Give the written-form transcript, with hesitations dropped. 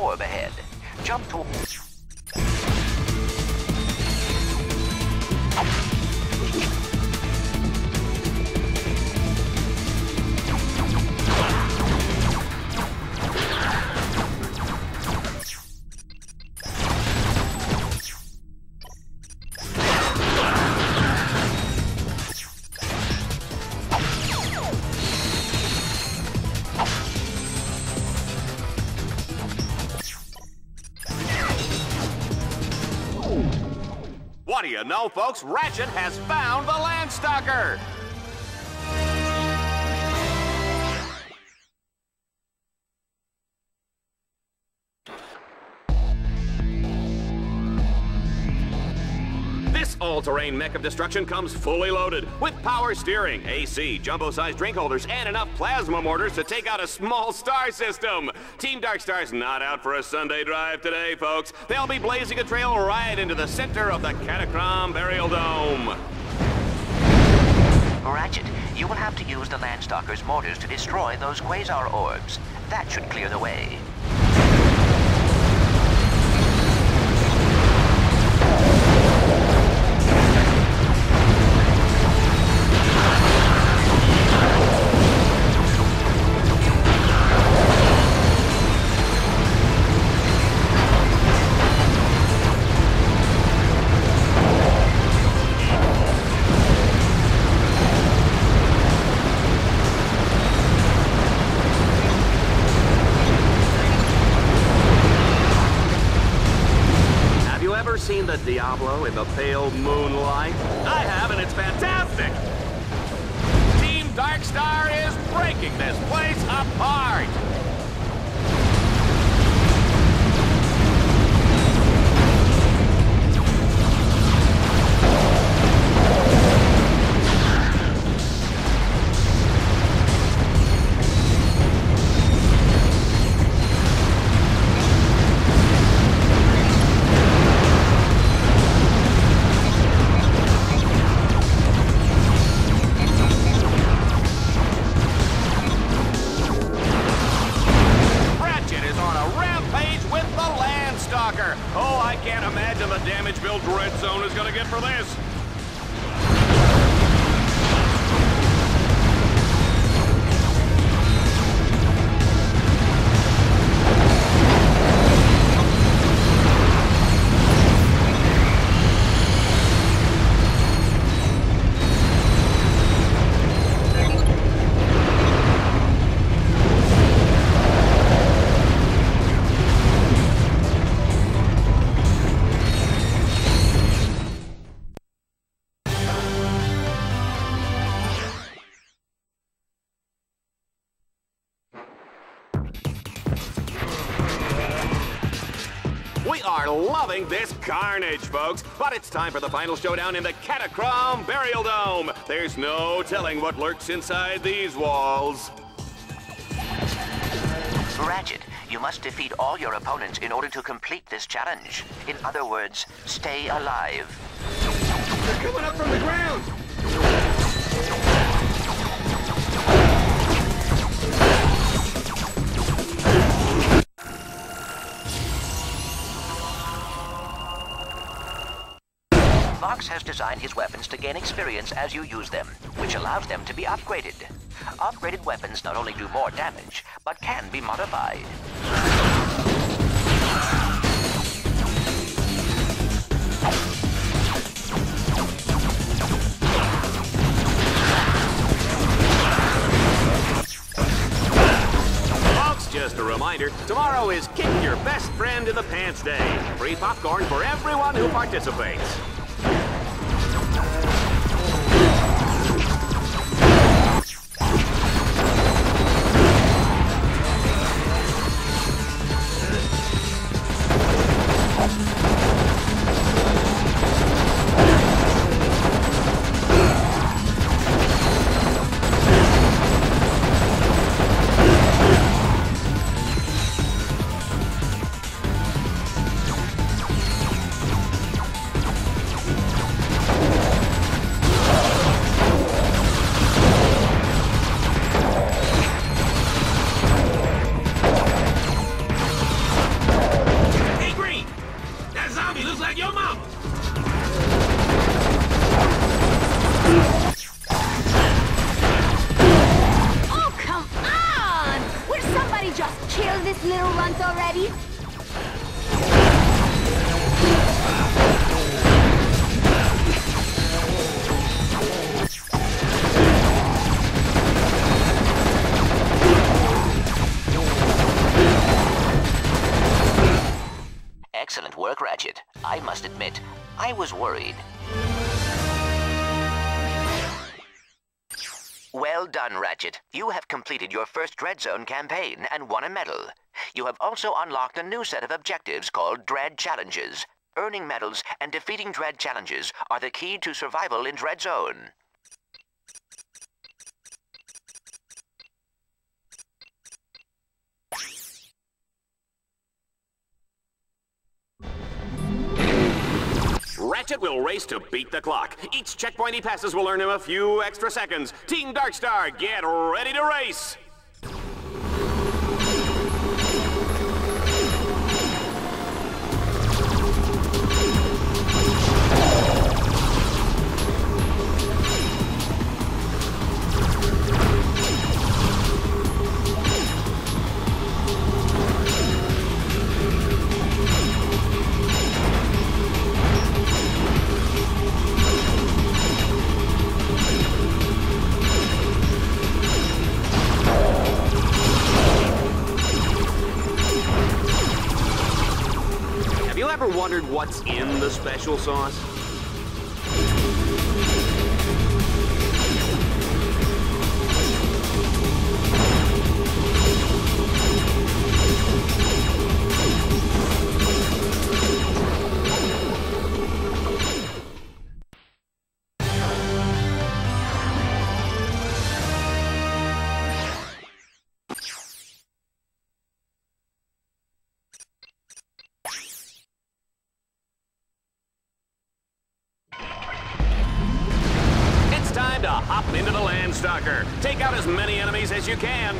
orb ahead. Jump to... What do you know, folks? Ratchet has found the Landstalker! This all-terrain mech of destruction comes fully loaded with power steering, AC, jumbo-sized drink holders, and enough plasma mortars to take out a small star system. Team Darkstar's not out for a Sunday drive today, folks. They'll be blazing a trail right into the center of the Catacrom Burial Dome. Ratchet, you will have to use the Landstalker's mortars to destroy those quasar orbs. That should clear the way. Seen the Diablo in the pale moonlight? I have, and it's fantastic! Team Darkstar is breaking this place apart! Oh, I can't imagine the damage Bill Dreadzone is gonna get for this. We are loving this carnage, folks, but it's time for the final showdown in the Catacrom Burial Dome. There's no telling what lurks inside these walls. Ratchet, you must defeat all your opponents in order to complete this challenge. In other words, stay alive. They're coming up from the ground! Fox has designed his weapons to gain experience as you use them, which allows them to be upgraded. Upgraded weapons not only do more damage, but can be modified. Folks, just a reminder, tomorrow is Kick Your Best Friend in the Pants Day. Free popcorn for everyone who participates. I was worried. Well done, Ratchet. You have completed your first Dreadzone campaign and won a medal. You have also unlocked a new set of objectives called Dread Challenges. Earning medals and defeating Dread Challenges are the key to survival in Dreadzone. Ratchet will race to beat the clock. Each checkpoint he passes will earn him a few extra seconds. Team Darkstar, get ready to race! Have you ever wondered what's in the special sauce? Time to hop into the Landstalker. Take out as many enemies as you can.